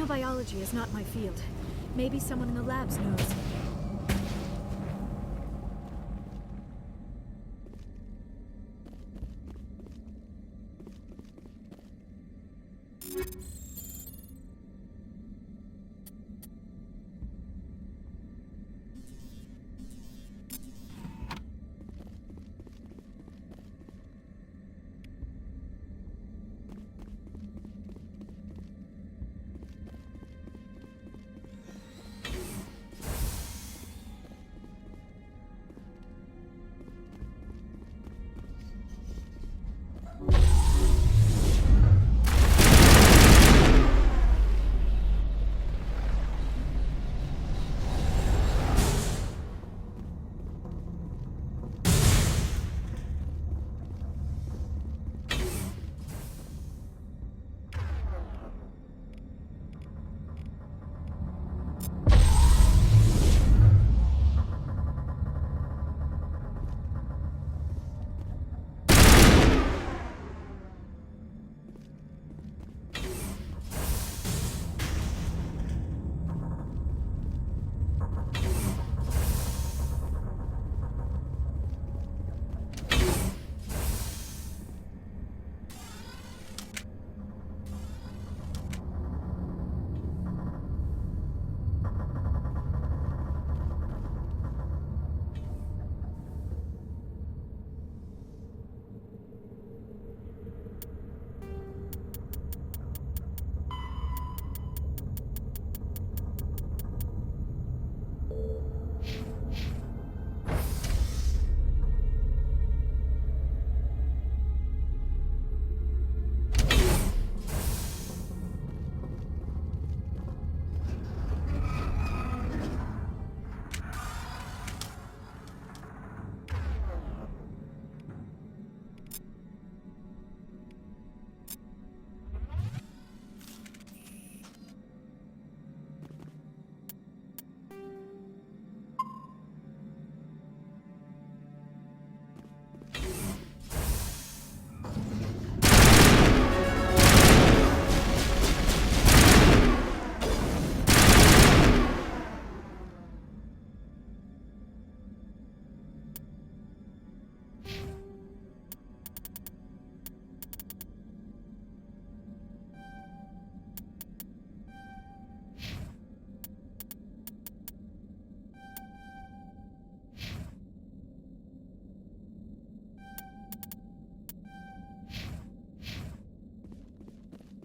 Xenobiology is not my field. Maybe someone in the labs knows.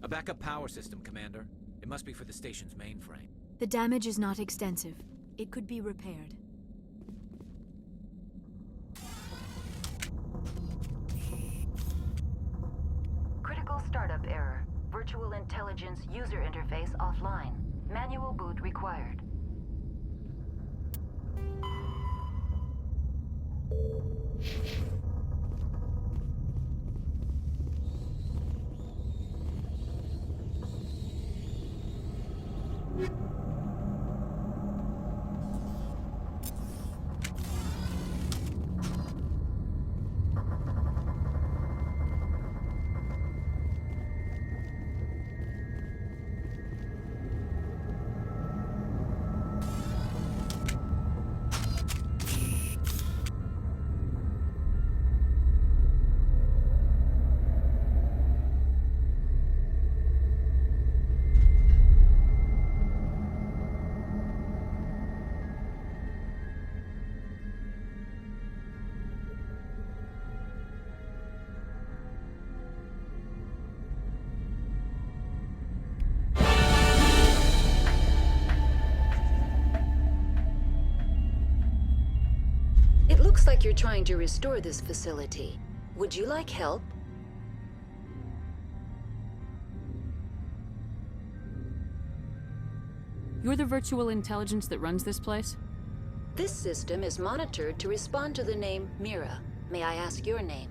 A backup power system, Commander. It must be for the station's mainframe. The damage is not extensive. It could be repaired. Critical startup error. Virtual intelligence user interface offline. Manual boot required. It looks like you're trying to restore this facility. Would you like help? You're the virtual intelligence that runs this place? This system is monitored to respond to the name Mira. May I ask your name?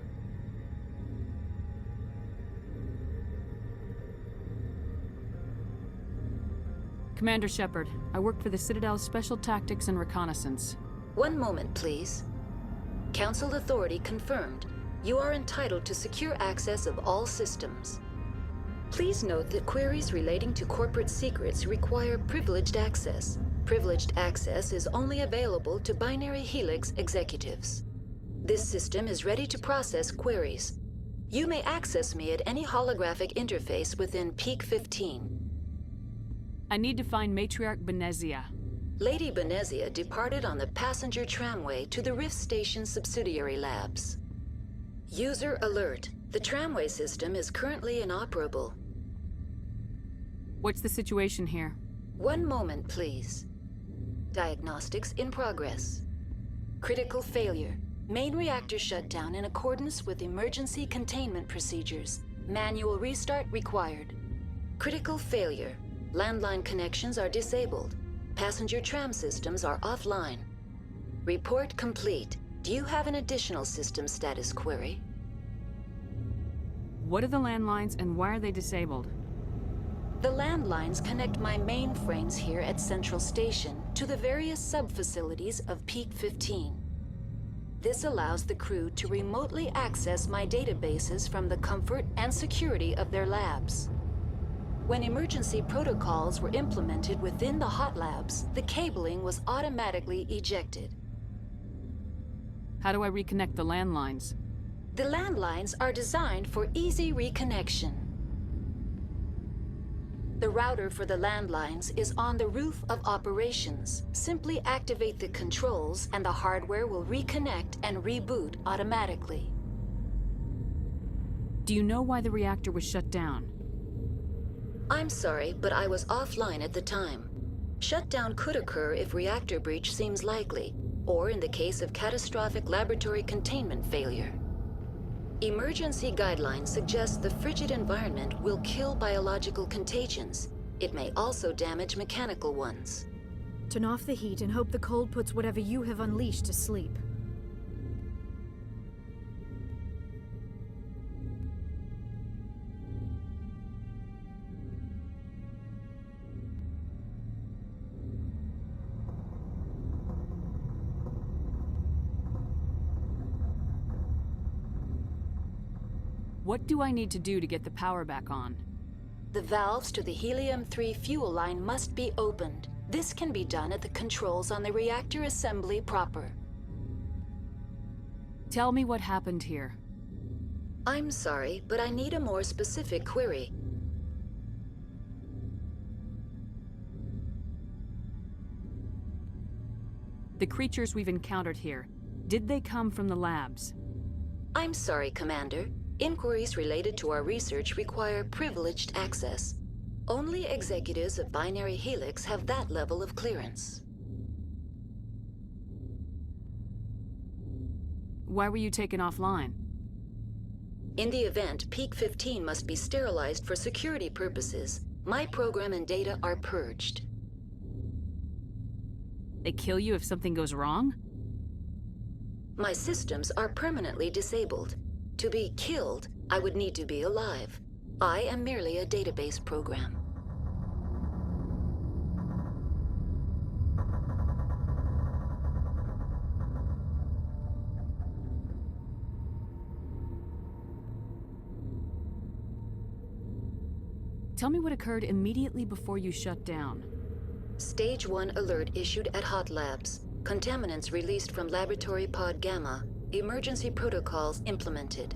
Commander Shepard. I work for the Citadel's Special Tactics and Reconnaissance. One moment, please. Council authority confirmed. You are entitled to secure access of all systems. Please note that queries relating to corporate secrets require privileged access. Privileged access is only available to Binary Helix executives. This system is ready to process queries. You may access me at any holographic interface within Peak 15. I need to find Matriarch Benezia. Lady Benezia departed on the passenger tramway to the Rift Station subsidiary labs. User alert. The tramway system is currently inoperable. What's the situation here? One moment, please. Diagnostics in progress. Critical failure. Main reactor shut down in accordance with emergency containment procedures. Manual restart required. Critical failure. Landline connections are disabled. Passenger tram systems are offline. Report complete. Do you have an additional system status query? What are the landlines and why are they disabled? The landlines connect my mainframes here at Central Station to the various sub-facilities of Peak 15. This allows the crew to remotely access my databases from the comfort and security of their labs. When emergency protocols were implemented within the hot labs, the cabling was automatically ejected. How do I reconnect the landlines? The landlines are designed for easy reconnection. The router for the landlines is on the roof of operations. Simply activate the controls and the hardware will reconnect and reboot automatically. Do you know why the reactor was shut down? I'm sorry, but I was offline at the time. Shutdown could occur if reactor breach seems likely, or in the case of catastrophic laboratory containment failure. Emergency guidelines suggest the frigid environment will kill biological contagions. It may also damage mechanical ones. Turn off the heat and hope the cold puts whatever you have unleashed to sleep. What do I need to do to get the power back on? The valves to the Helium-3 fuel line must be opened. This can be done at the controls on the reactor assembly proper. Tell me what happened here. I'm sorry, but I need a more specific query. The creatures we've encountered here, did they come from the labs? I'm sorry, Commander. Inquiries related to our research require privileged access. Only executives of Binary Helix have that level of clearance. Why were you taken offline? In the event, Peak 15 must be sterilized for security purposes. My program and data are purged. They kill you if something goes wrong? My systems are permanently disabled. To be killed, I would need to be alive. I am merely a database program. Tell me what occurred immediately before you shut down. Stage 1 alert issued at Hot Labs. Contaminants released from Laboratory Pod Gamma. Emergency protocols implemented.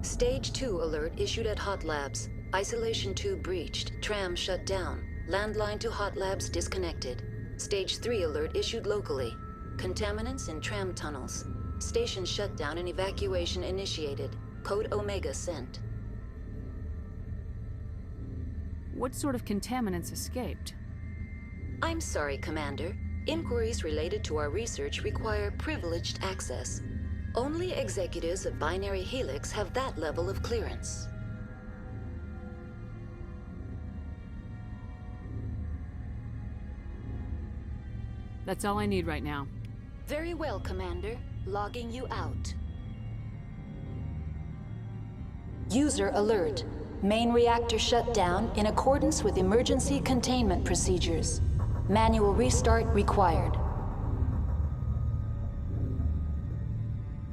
Stage 2 alert issued at Hot Labs. Isolation tube breached. Tram shut down. Landline to Hot Labs disconnected. Stage 3 alert issued locally. Contaminants in tram tunnels. Station shutdown and evacuation initiated. Code Omega sent. What sort of contaminants escaped? I'm sorry, Commander. Inquiries related to our research require privileged access. Only executives of Binary Helix have that level of clearance. That's all I need right now. Very well, Commander. Logging you out. User alert. Main reactor shut down in accordance with emergency containment procedures. Manual restart required.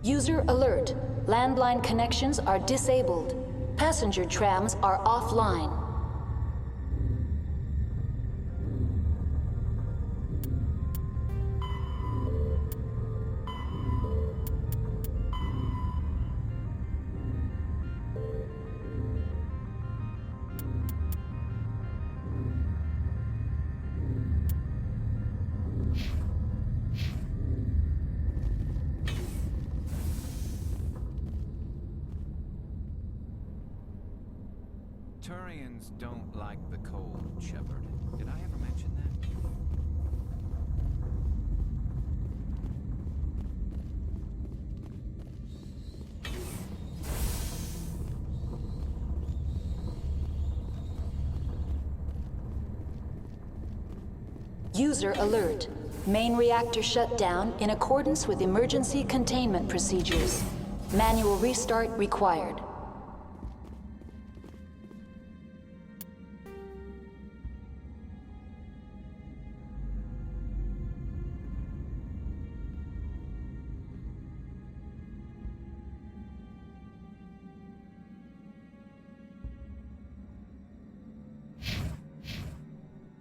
User alert. Landline connections are disabled. Passenger trams are offline. Turians don't like the cold, Shepard. Did I ever mention that? User alert. Main reactor shut down in accordance with emergency containment procedures. Manual restart required.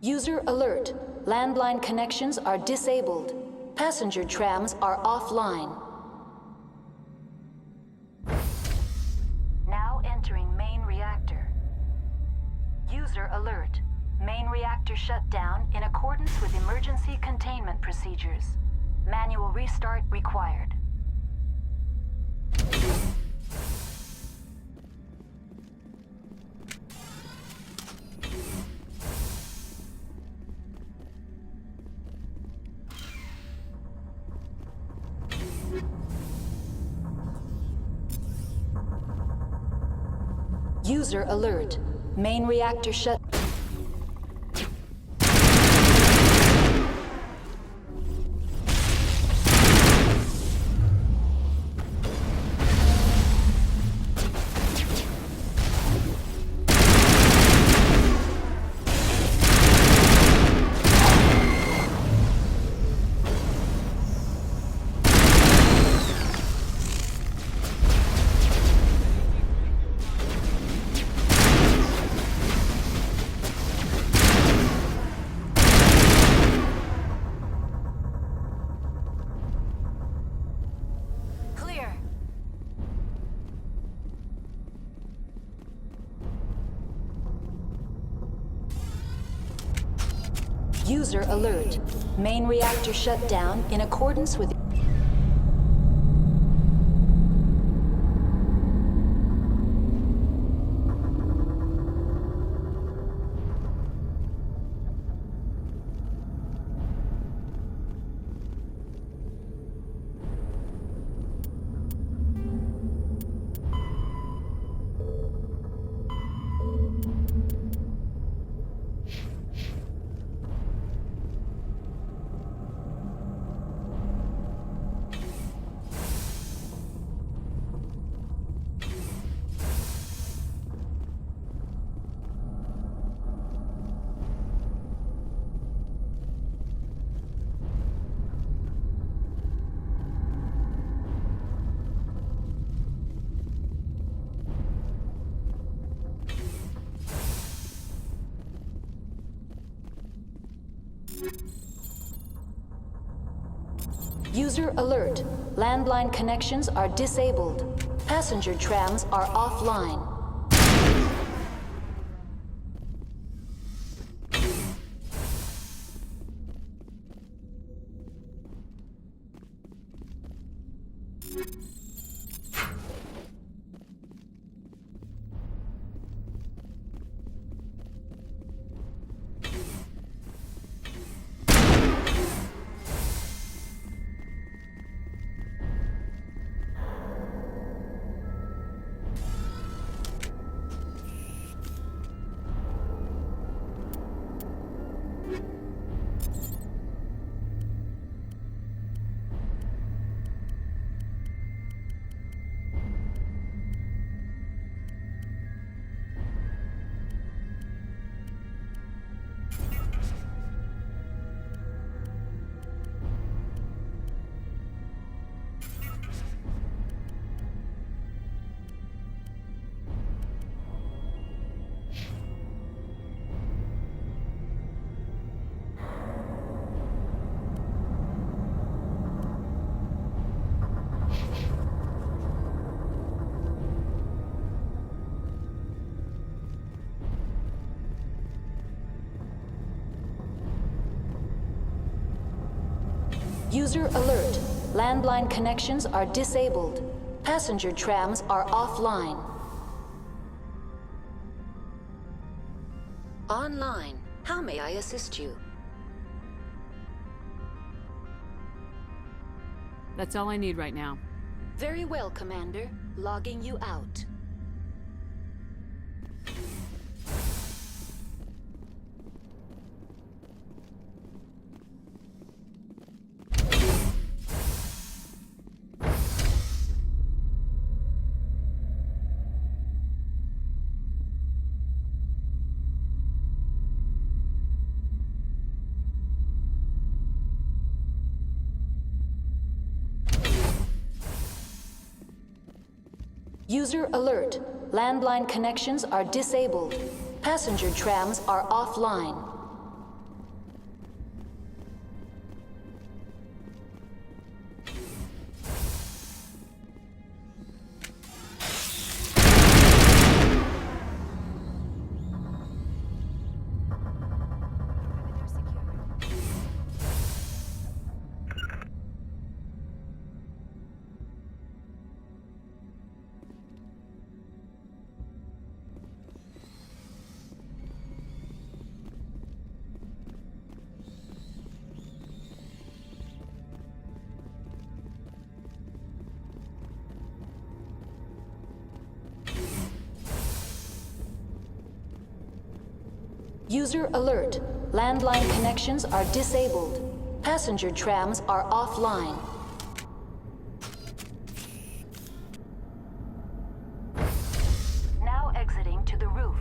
User alert. Landline connections are disabled. Passenger trams are offline. Now entering main reactor. User alert. Main reactor shut down in accordance with emergency containment procedures. Manual restart required. User alert. Main reactor shut. User alert. Main reactor shut down in accordance with... User alert. Landline connections are disabled. Passenger trams are offline. User alert. Landline connections are disabled. Passenger trams are offline. Online. How may I assist you? That's all I need right now. Very well, Commander. Logging you out. User alert. Landline connections are disabled. Passenger trams are offline. User alert. Landline connections are disabled. Passenger trams are offline. Now exiting to the roof.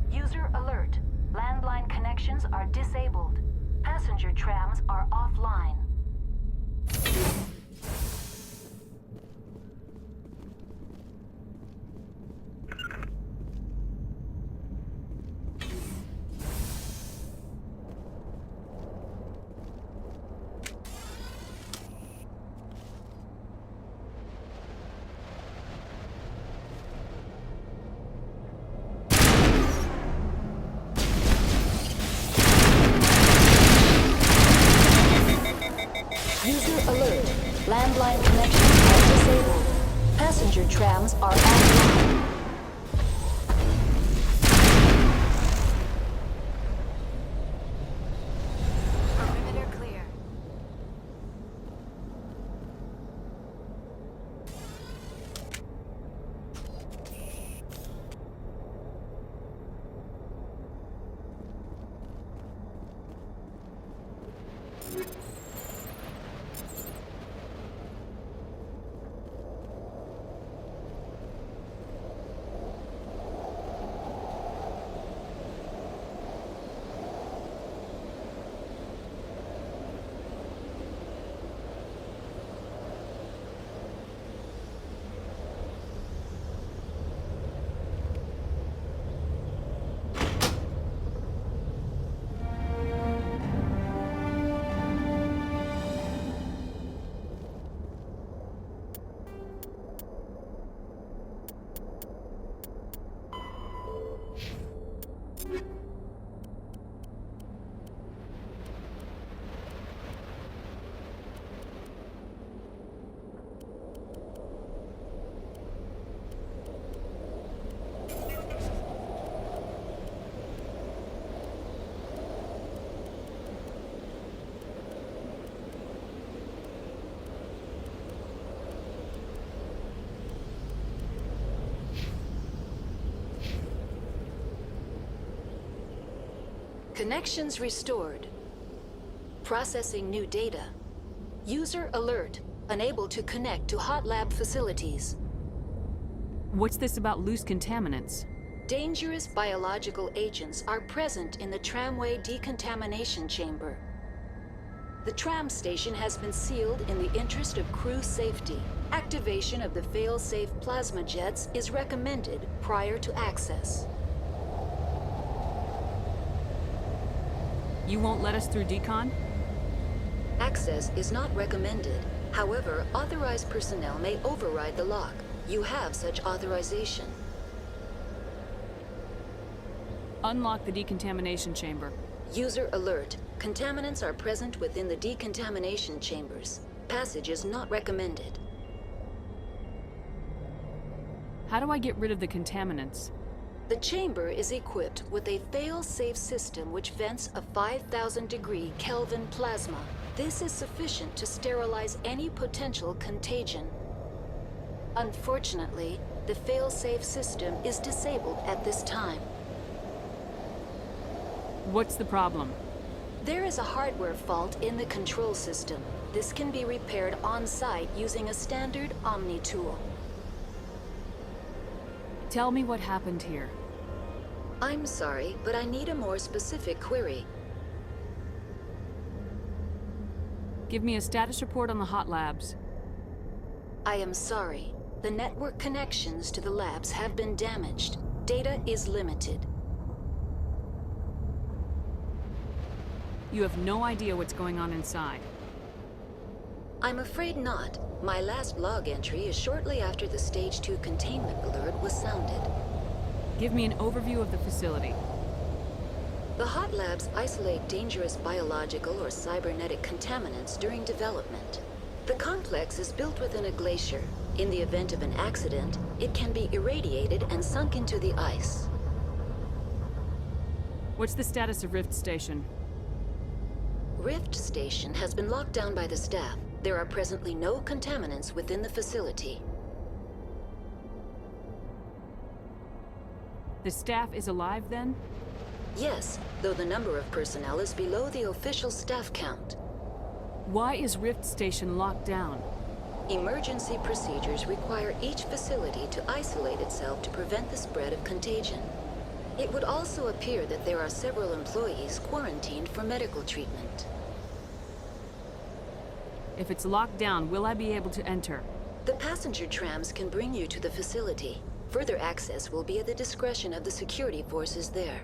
User alert. Landline connections are disabled. Passenger trams are offline. User alert. Landline connections are disabled. Passenger trams are offline. Perimeter clear. Connections restored. Processing new data. User alert. Unable to connect to hot lab facilities. What's this about loose contaminants? Dangerous biological agents are present in the tramway decontamination chamber. The tram station has been sealed in the interest of crew safety. Activation of the fail-safe plasma jets is recommended prior to access. You won't let us through decon? Access is not recommended. However, authorized personnel may override the lock. You have such authorization. Unlock the decontamination chamber. User alert. Contaminants are present within the decontamination chambers. Passage is not recommended. How do I get rid of the contaminants? The chamber is equipped with a fail-safe system which vents a 5,000-degree Kelvin plasma. This is sufficient to sterilize any potential contagion. Unfortunately, the fail-safe system is disabled at this time. What's the problem? There is a hardware fault in the control system. This can be repaired on-site using a standard Omni tool. Tell me what happened here. I'm sorry, but I need a more specific query. Give me a status report on the hot labs. I am sorry. The network connections to the labs have been damaged. Data is limited. You have no idea what's going on inside. I'm afraid not. My last log entry is shortly after the Stage 2 containment alert was sounded. Give me an overview of the facility. The hot labs isolate dangerous biological or cybernetic contaminants during development. The complex is built within a glacier. In the event of an accident, it can be irradiated and sunk into the ice. What's the status of Rift Station? Rift Station has been locked down by the staff. There are presently no contaminants within the facility. The staff is alive then? Yes, though the number of personnel is below the official staff count. Why is Rift Station locked down? Emergency procedures require each facility to isolate itself to prevent the spread of contagion. It would also appear that there are several employees quarantined for medical treatment. If it's locked down, will I be able to enter? The passenger trams can bring you to the facility. Further access will be at the discretion of the security forces there.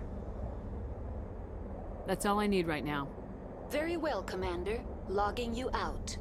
That's all I need right now. Very well, Commander. Logging you out.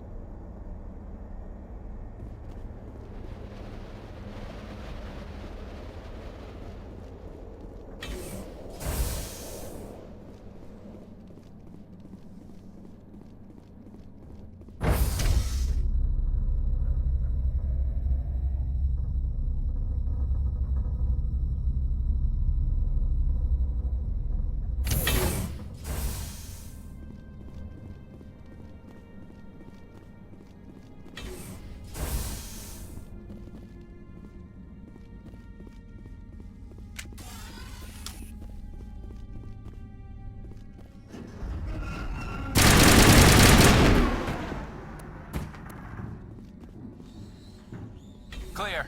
Clear.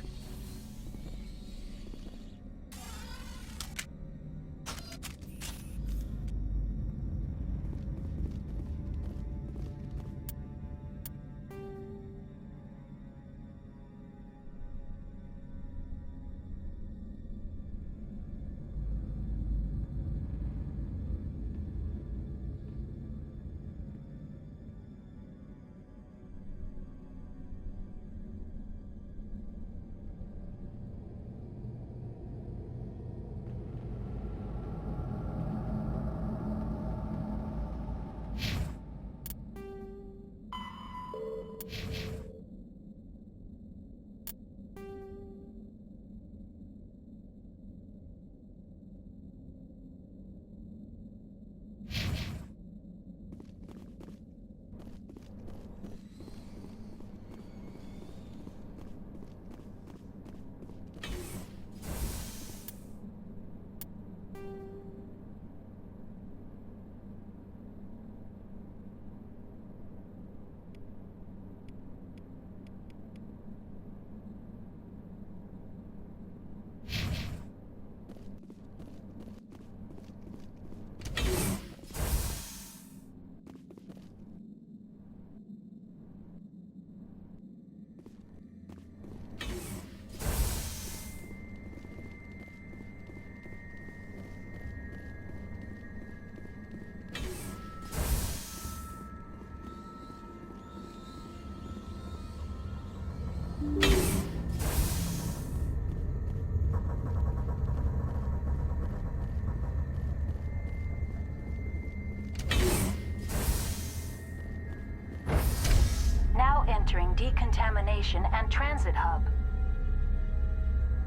Entering decontamination and transit hub.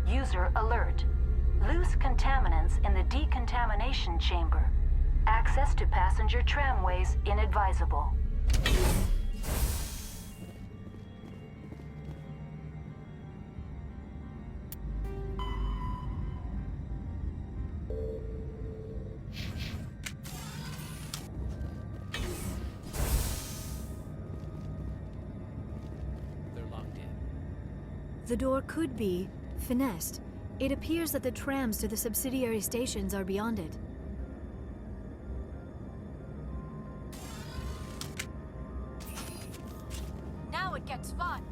User alert. Loose contaminants in the decontamination chamber. Access to passenger tramways inadvisable. They're locked in. The door could be finessed. It appears that the trams to the subsidiary stations are beyond it. Now it gets fun.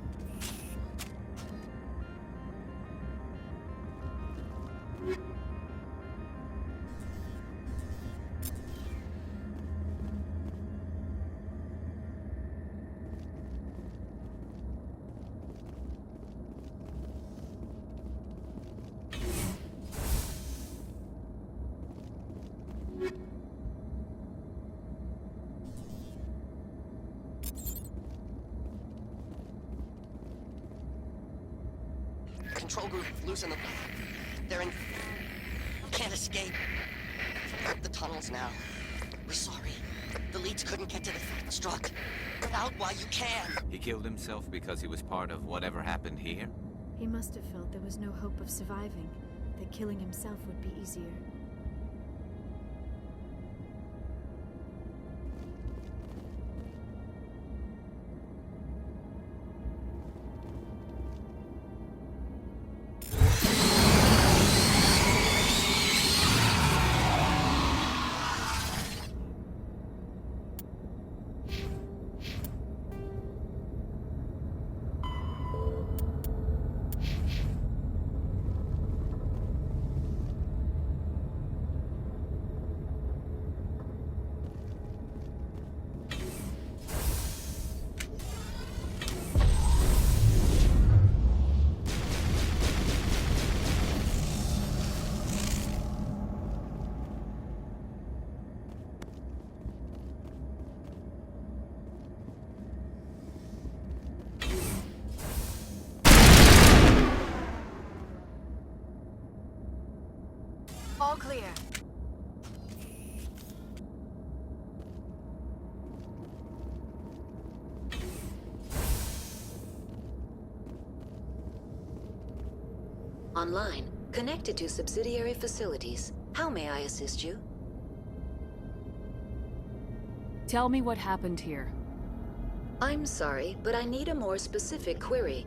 Control group, loosen them. They're in... Can't escape. The tunnels now. We're sorry. The leads couldn't get to the struck. Get out while you can. He killed himself because he was part of whatever happened here? He must have felt there was no hope of surviving, that killing himself would be easier. All clear. Online, connected to subsidiary facilities. How may I assist you? Tell me what happened here. I'm sorry, but I need a more specific query.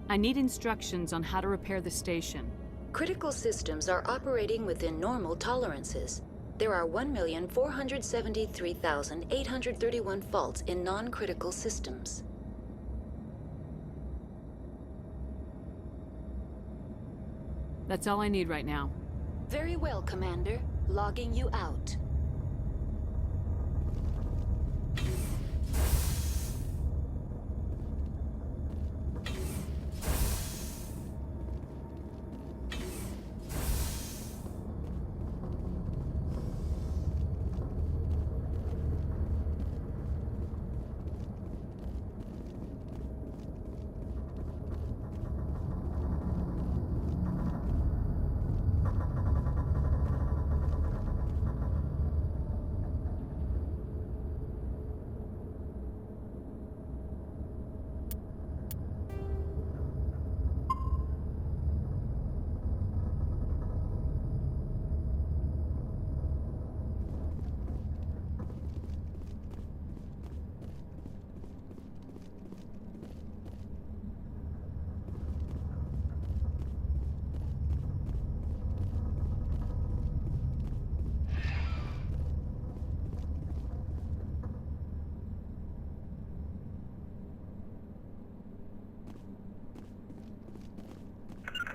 I need instructions on how to repair the station. Critical systems are operating within normal tolerances. There are 1,473,831 faults in non-critical systems. That's all I need right now. Very well, Commander. Logging you out.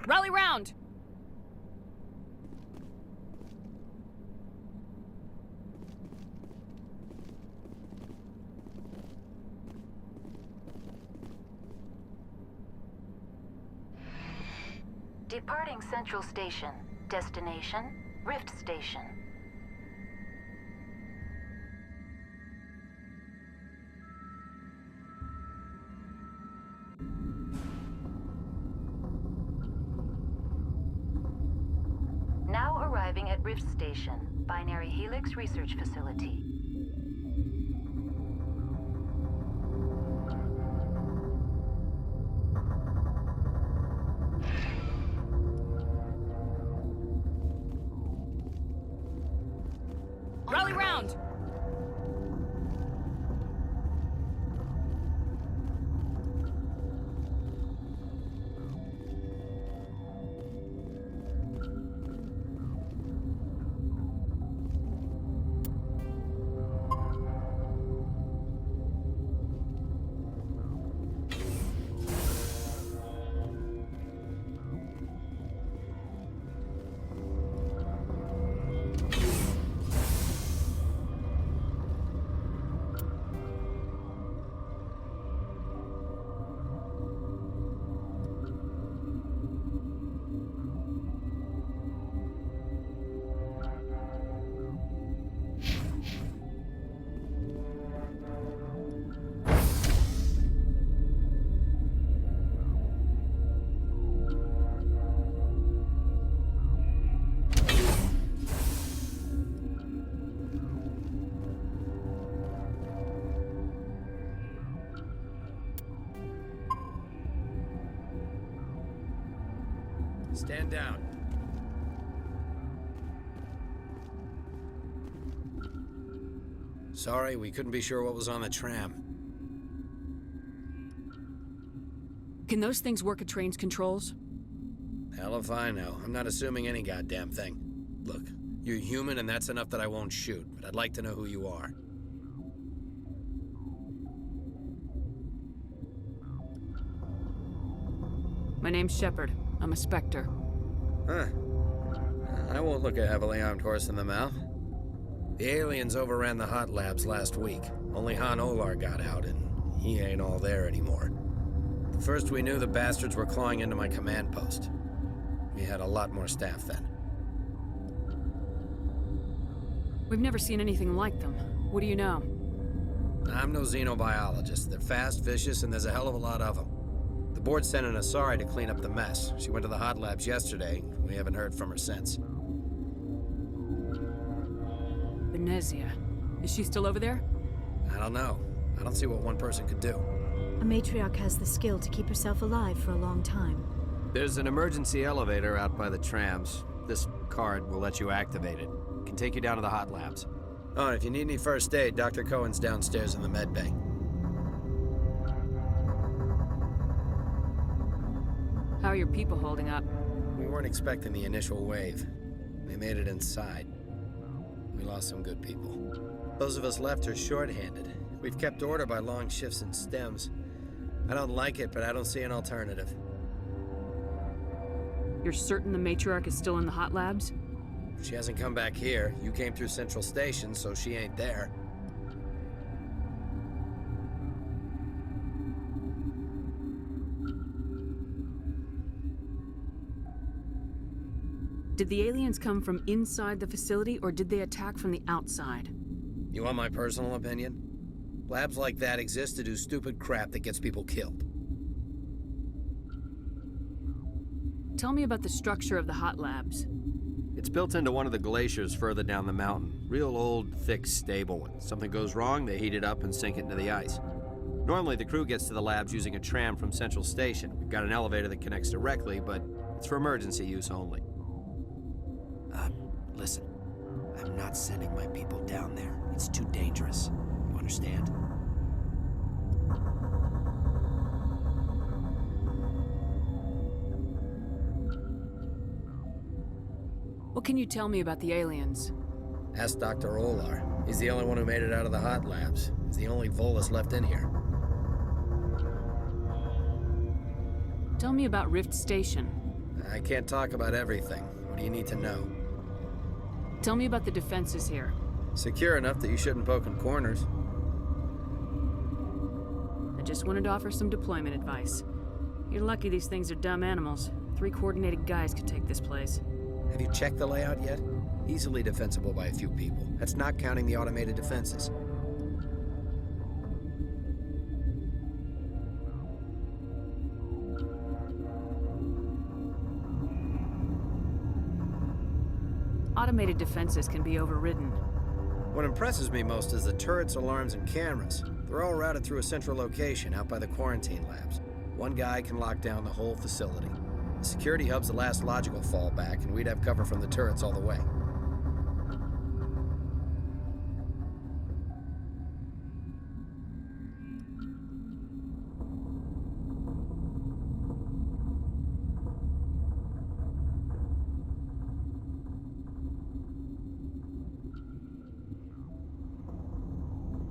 Rally round! Departing Central Station. Destination, Rift Station. Rift Station, Binary Helix Research Facility. Rally round! Stand down. Sorry, we couldn't be sure what was on the tram. Can those things work at train's controls? Hell if I know. I'm not assuming any goddamn thing. Look, you're human and that's enough that I won't shoot, but I'd like to know who you are. My name's Shepard. I'm a Spectre. Huh. I won't look a heavily armed horse in the mouth. The aliens overran the hot labs last week. Only Han Olar got out, and he ain't all there anymore. The first we knew, the bastards were clawing into my command post. We had a lot more staff then. We've never seen anything like them. What do you know? I'm no xenobiologist. They're fast, vicious, and there's a hell of a lot of them. The board sent an Asari to clean up the mess. She went to the hot labs yesterday. We haven't heard from her since. Benezia. Is she still over there? I don't know. I don't see what one person could do. A matriarch has the skill to keep herself alive for a long time. There's an emergency elevator out by the trams. This card will let you activate it. It can take you down to the hot labs. Oh, and if you need any first aid, Dr. Cohen's downstairs in the med bay. How are your people holding up? We weren't expecting the initial wave. They made it inside. We lost some good people. Those of us left are short-handed. We've kept order by long shifts in stems. I don't like it, but I don't see an alternative. You're certain the matriarch is still in the hot labs? She hasn't come back here. You came through Central Station, so she ain't there. Did the aliens come from inside the facility, or did they attack from the outside? You want my personal opinion? Labs like that exist to do stupid crap that gets people killed. Tell me about the structure of the hot labs. It's built into one of the glaciers further down the mountain. Real old, thick, stable one. Something goes wrong, they heat it up and sink it into the ice. Normally, the crew gets to the labs using a tram from Central Station. We've got an elevator that connects directly, but it's for emergency use only. Listen. I'm not sending my people down there. It's too dangerous. You understand? What can you tell me about the aliens? Ask Dr. Olar. He's the only one who made it out of the hot labs. He's the only Volus left in here. Tell me about Rift Station. I can't talk about everything. What do you need to know? Tell me about the defenses here. Secure enough that you shouldn't poke in corners. I just wanted to offer some deployment advice. You're lucky these things are dumb animals. 3 coordinated guys could take this place. Have you checked the layout yet? Easily defensible by a few people. That's not counting the automated defenses. automated defenses can be overridden. What impresses me most is the turrets, alarms, and cameras. They're all routed through a central location out by the quarantine labs. One guy can lock down the whole facility. The security hub's the last logical fallback, and we'd have cover from the turrets all the way.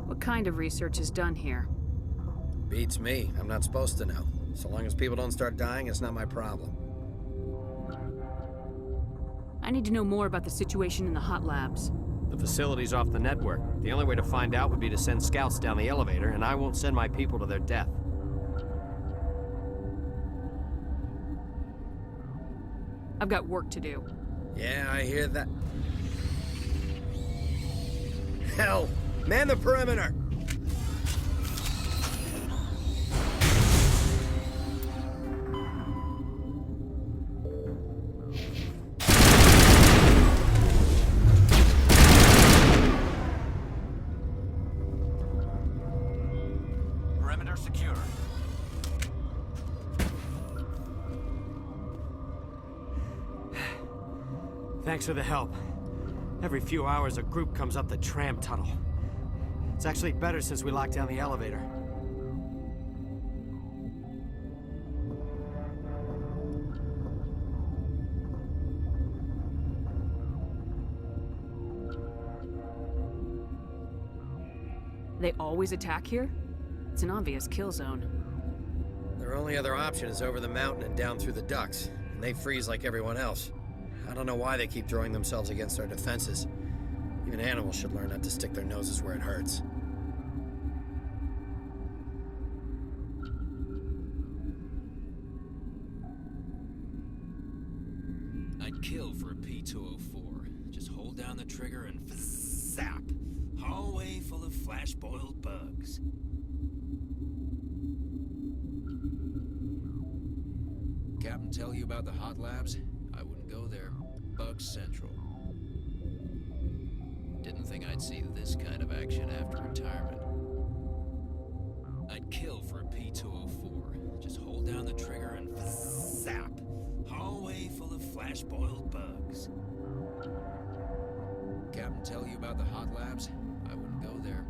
What kind of research is done here? Beats me. I'm not supposed to know. So long as people don't start dying, it's not my problem. I need to know more about the situation in the hot labs. The facility's off the network. The only way to find out would be to send scouts down the elevator, and I won't send my people to their death. I've got work to do. Yeah, I hear that. Hell! Man the perimeter! Perimeter secure. Thanks for the help. Every few hours, a group comes up the tram tunnel. It's actually better since we locked down the elevator. They always attack here? It's an obvious kill zone. Their only other option is over the mountain and down through the ducts, and they freeze like everyone else. I don't know why they keep throwing themselves against our defenses. Even animals should learn not to stick their noses where it hurts. I'd kill for a P-204. Just hold down the trigger and zap. Hallway full of flash-boiled bugs. Captain tell you about the hot labs? I wouldn't go there. Bug Central. Didn't think I'd see this kind of action after retirement. I'd kill for a P-204. Just hold down the trigger and zap. Hallway full of flash-boiled bugs. Captain tell you about the hot labs? I wouldn't go there.